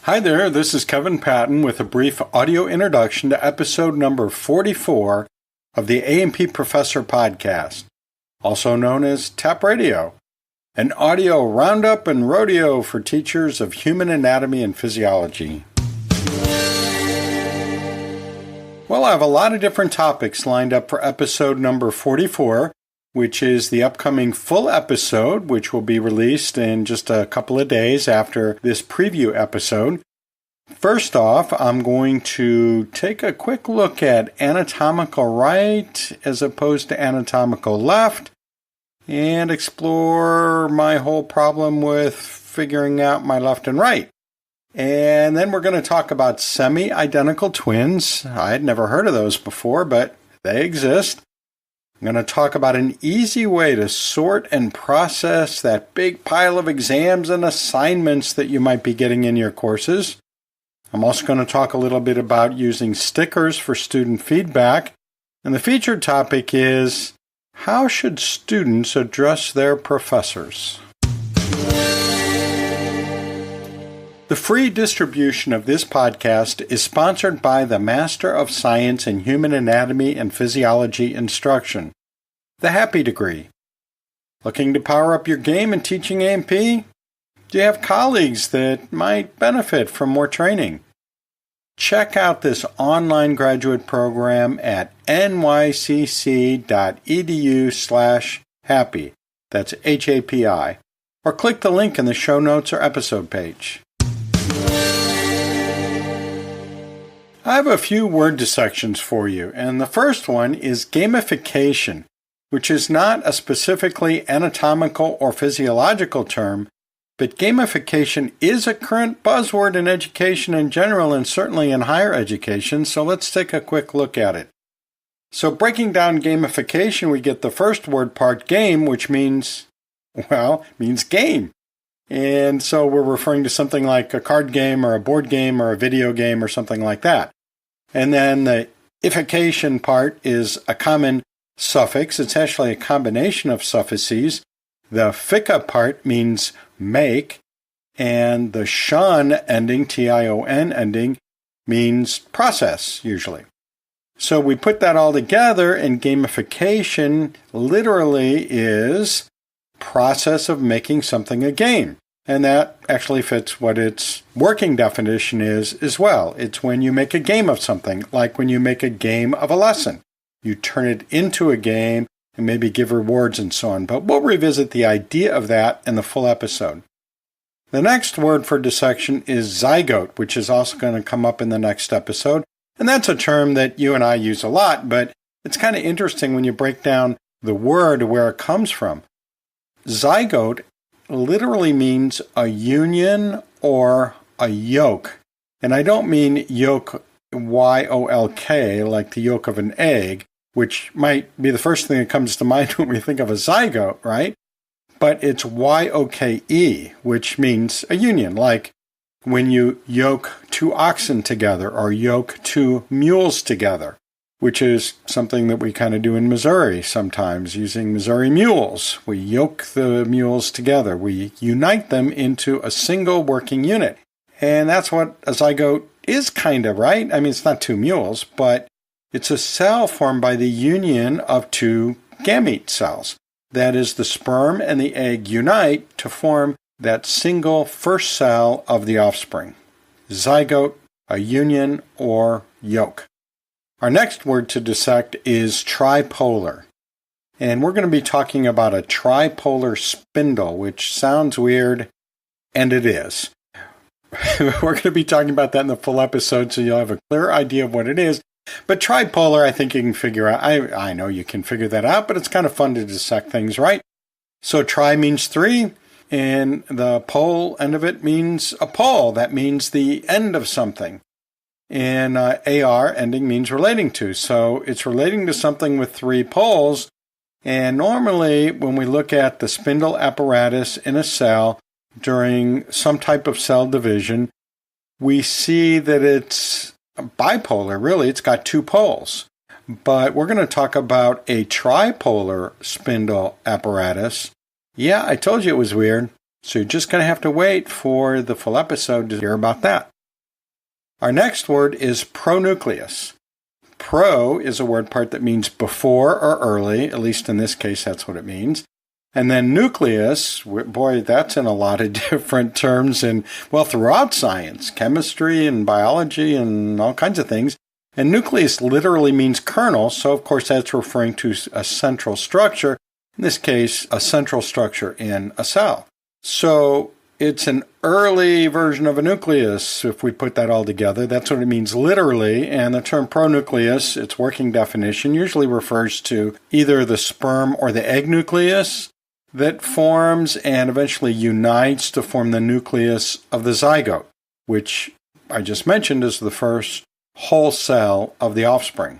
Hi there, this is Kevin Patton with a brief audio introduction to episode number 44 of the A&P Professor podcast, also known as TAPP Radio, an audio roundup and rodeo for teachers of human anatomy and physiology. Well, I have a lot of different topics lined up for episode number 44, which is the upcoming full episode, which will be released in just a couple of days after this preview episode. First off, I'm going to take a quick look at anatomical right as opposed to anatomical left and explore my whole problem with figuring out my left and right. And then we're going to talk about semi-identical twins. I had never heard of those before, but they exist. I'm going to talk about an easy way to sort and process that big pile of exams and assignments that you might be getting in your courses. I'm also going to talk a little bit about using stickers for student feedback. And the featured topic is, how should students address their professors? The free distribution of this podcast is sponsored by the Master of Science in Human Anatomy and Physiology Instruction, the Happy Degree. Looking to power up your game in teaching A&P? Do you have colleagues that might benefit from more training? Check out this online graduate program at nycc.edu/happy. That's HAPI. Or click the link in the show notes or episode page. I have a few word dissections for you, and the first one is gamification, which is not a specifically anatomical or physiological term, but gamification is a current buzzword in education in general and certainly in higher education, so let's take a quick look at it. So breaking down gamification, we get the first word part, game, which means game. And so we're referring to something like a card game or a board game or a video game or something like that. And then the ification part is a common suffix. It's actually a combination of suffixes. The fica part means make, and the shon ending, T-I-O-N ending, means process, usually. So we put that all together, and gamification literally is process of making something a game. And that actually fits what its working definition is as well. It's when you make a game of something, like when you make a game of a lesson. You turn it into a game and maybe give rewards and so on. But we'll revisit the idea of that in the full episode. The next word for dissection is zygote, which is also going to come up in the next episode. And that's a term that you and I use a lot, but it's kind of interesting when you break down the word where it comes from. Zygote literally means a union or a yolk. And I don't mean yolk, Y-O-L-K, like the yolk of an egg, which might be the first thing that comes to mind when we think of a zygote, right? But it's Y-O-K-E, which means a union, like when you yoke two oxen together or yoke two mules together, which is something that we kind of do in Missouri sometimes, using Missouri mules. We yoke the mules together. We unite them into a single working unit. And that's what a zygote is kind of, right? I mean, it's not two mules, but it's a cell formed by the union of two gamete cells. That is, the sperm and the egg unite to form that single first cell of the offspring. Zygote, a union, or yolk. Our next word to dissect is tripolar. And we're going to be talking about a tripolar spindle, which sounds weird, and it is. We're going to be talking about that in the full episode, so you'll have a clear idea of what it is. But tripolar, I think you can figure out. I know you can figure that out, but it's kind of fun to dissect things, right? So tri means three, and the pole end of it means a pole. That means the end of something. And AR ending means relating to. So it's relating to something with three poles. And normally when we look at the spindle apparatus in a cell during some type of cell division, we see that it's bipolar, really. It's got two poles. But we're going to talk about a tripolar spindle apparatus. Yeah, I told you it was weird. So you're just going to have to wait for the full episode to hear about that. Our next word is pronucleus. Pro is a word part that means before or early, at least in this case that's what it means. And then nucleus, boy, that's in a lot of different terms throughout science, chemistry and biology and all kinds of things. And nucleus literally means kernel, so of course that's referring to a central structure, in this case, a central structure in a cell. So it's an early version of a nucleus, if we put that all together. That's what it means literally, and the term pronucleus, its working definition, usually refers to either the sperm or the egg nucleus that forms and eventually unites to form the nucleus of the zygote, which I just mentioned is the first whole cell of the offspring.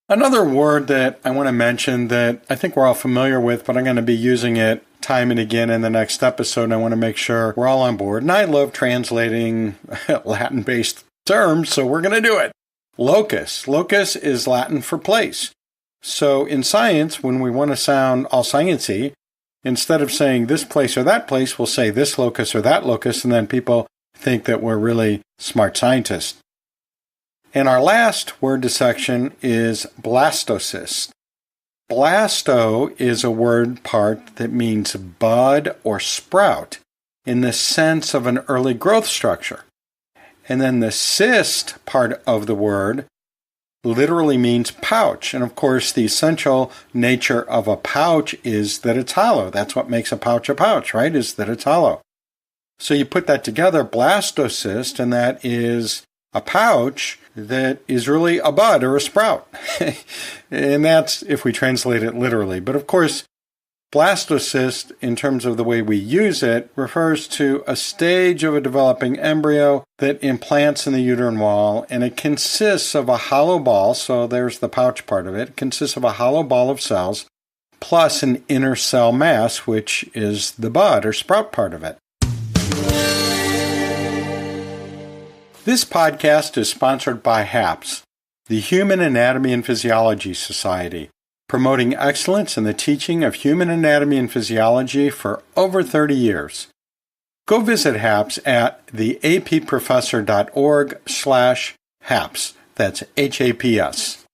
Another word that I want to mention that I think we're all familiar with, but I'm going to be using it time and again in the next episode, and I want to make sure we're all on board. And I love translating Latin-based terms, so we're going to do it. Locus. Locus is Latin for place. So in science, when we want to sound all sciencey, instead of saying this place or that place, we'll say this locus or that locus, and then people think that we're really smart scientists. And our last word dissection is blastocyst. Blasto is a word part that means bud or sprout in the sense of an early growth structure. And then the cyst part of the word literally means pouch. And of course, the essential nature of a pouch is that it's hollow. That's what makes a pouch, right? Is that it's hollow. So you put that together, blastocyst, and that is a pouch that is really a bud or a sprout. And that's if we translate it literally. But of course, blastocyst, in terms of the way we use it, refers to a stage of a developing embryo that implants in the uterine wall, and it consists of a hollow ball, so there's the pouch part of it. It consists of a hollow ball of cells plus an inner cell mass, which is the bud or sprout part of it. This podcast is sponsored by HAPS, the Human Anatomy and Physiology Society, promoting excellence in the teaching of human anatomy and physiology for over 30 years. Go visit HAPS at theapprofessor.org/HAPS. That's HAPS.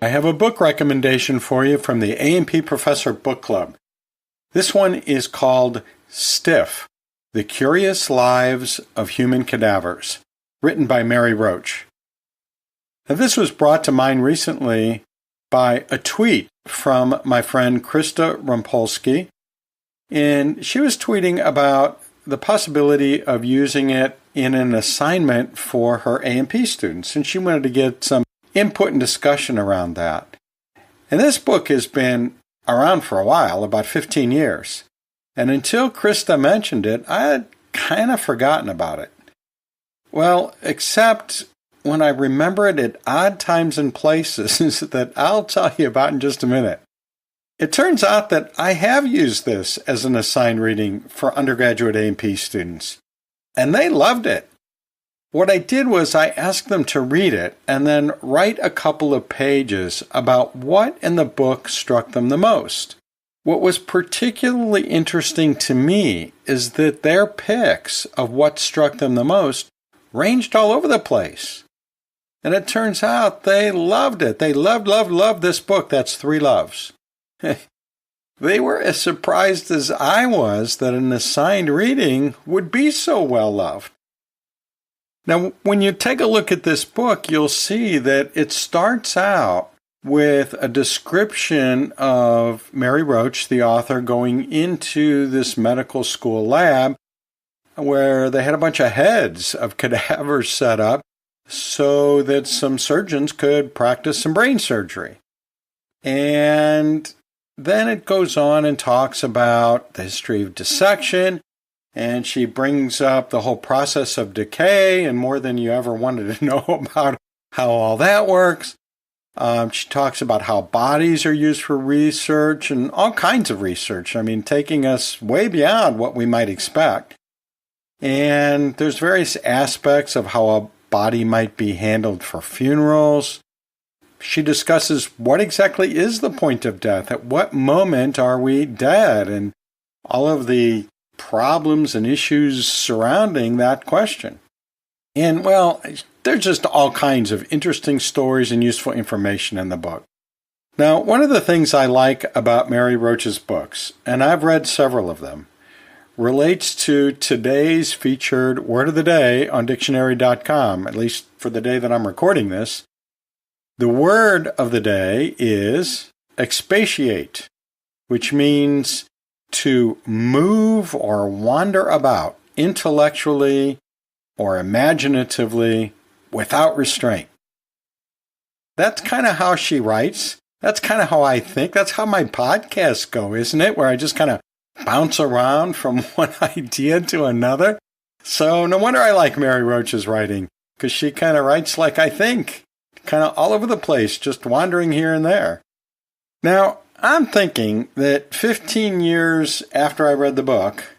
I have a book recommendation for you from the A&P Professor Book Club. This one is called Stiff: The Curious Lives of Human Cadavers, written by Mary Roach. Now, this was brought to mind recently by a tweet from my friend Krista Rumpolsky, and she was tweeting about the possibility of using it in an assignment for her A&P students, and she wanted to get some input and discussion around that. And this book has been around for a while, about 15 years, and until Krista mentioned it, I had kind of forgotten about it. Well, except when I remember it at odd times and places that I'll tell you about in just a minute. It turns out that I have used this as an assigned reading for undergraduate A&P students, and they loved it. What I did was I asked them to read it and then write a couple of pages about what in the book struck them the most. What was particularly interesting to me is that their picks of what struck them the most ranged all over the place. And it turns out they loved it. They loved this book. That's 3 loves. They were as surprised as I was that an assigned reading would be so well loved. Now, when you take a look at this book, you'll see that it starts out with a description of Mary Roach, the author, going into this medical school lab where they had a bunch of heads of cadavers set up so that some surgeons could practice some brain surgery. And then it goes on and talks about the history of dissection, and she brings up the whole process of decay and more than you ever wanted to know about how all that works. She talks about how bodies are used for research and all kinds of research. I mean, taking us way beyond what we might expect. And there's various aspects of how a body might be handled for funerals. She discusses what exactly is the point of death. At what moment are we dead? And all of the problems and issues surrounding that question. And, well, there's just all kinds of interesting stories and useful information in the book. Now, one of the things I like about Mary Roach's books, and I've read several of them, relates to today's featured word of the day on dictionary.com, at least for the day that I'm recording this. The word of the day is expatiate, which means to move or wander about intellectually or imaginatively without restraint. That's kind of how she writes. That's kind of how I think. That's how my podcasts go, isn't it? Where I just kind of bounce around from one idea to another. So no wonder I like Mary Roach's writing, because she kind of writes like I think, kind of all over the place, just wandering here and there. Now, I'm thinking that 15 years after I read the book,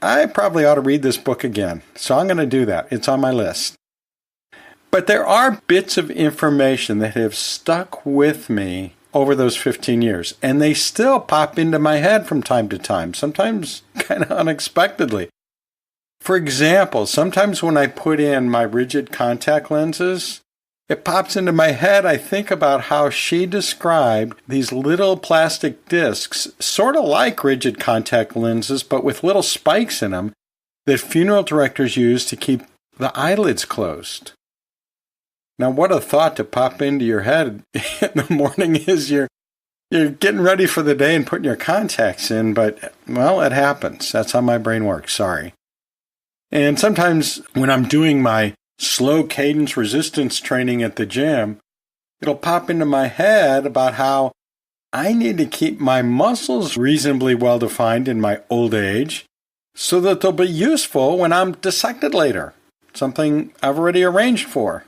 I probably ought to read this book again. So I'm going to do that. It's on my list. But there are bits of information that have stuck with me over those 15 years, and they still pop into my head from time to time, sometimes kind of unexpectedly. For example, sometimes when I put in my rigid contact lenses, it pops into my head. I think about how she described these little plastic discs, sort of like rigid contact lenses, but with little spikes in them, that funeral directors use to keep the eyelids closed. Now, what a thought to pop into your head in the morning as you're getting ready for the day and putting your contacts in, but, well, it happens. That's how my brain works. Sorry. And sometimes when I'm doing my slow cadence resistance training at the gym, it'll pop into my head about how I need to keep my muscles reasonably well defined in my old age so that they'll be useful when I'm dissected later, something I've already arranged for.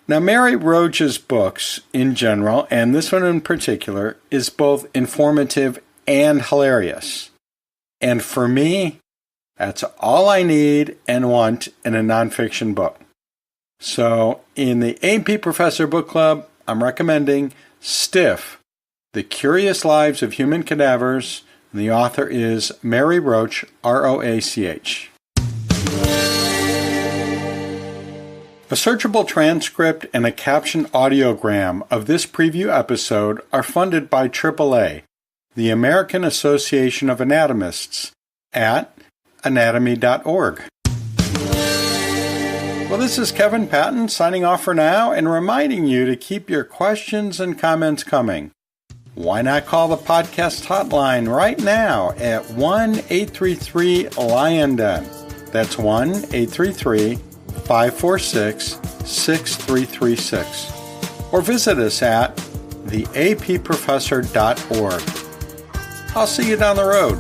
Now, Mary Roach's books in general, and this one in particular, is both informative and hilarious. And for me, that's all I need and want in a nonfiction book. So, in the A&P Professor Book Club, I'm recommending Stiff, The Curious Lives of Human Cadavers, and the author is Mary Roach, R-O-A-C-H. A searchable transcript and a captioned audiogram of this preview episode are funded by AAA, the American Association of Anatomists, at anatomy.org. Well, this is Kevin Patton signing off for now and reminding you to keep your questions and comments coming. Why not call the podcast hotline right now at 1-833-LION-DEN. That's 1-833-546-6336. Or visit us at theapprofessor.org. I'll see you down the road.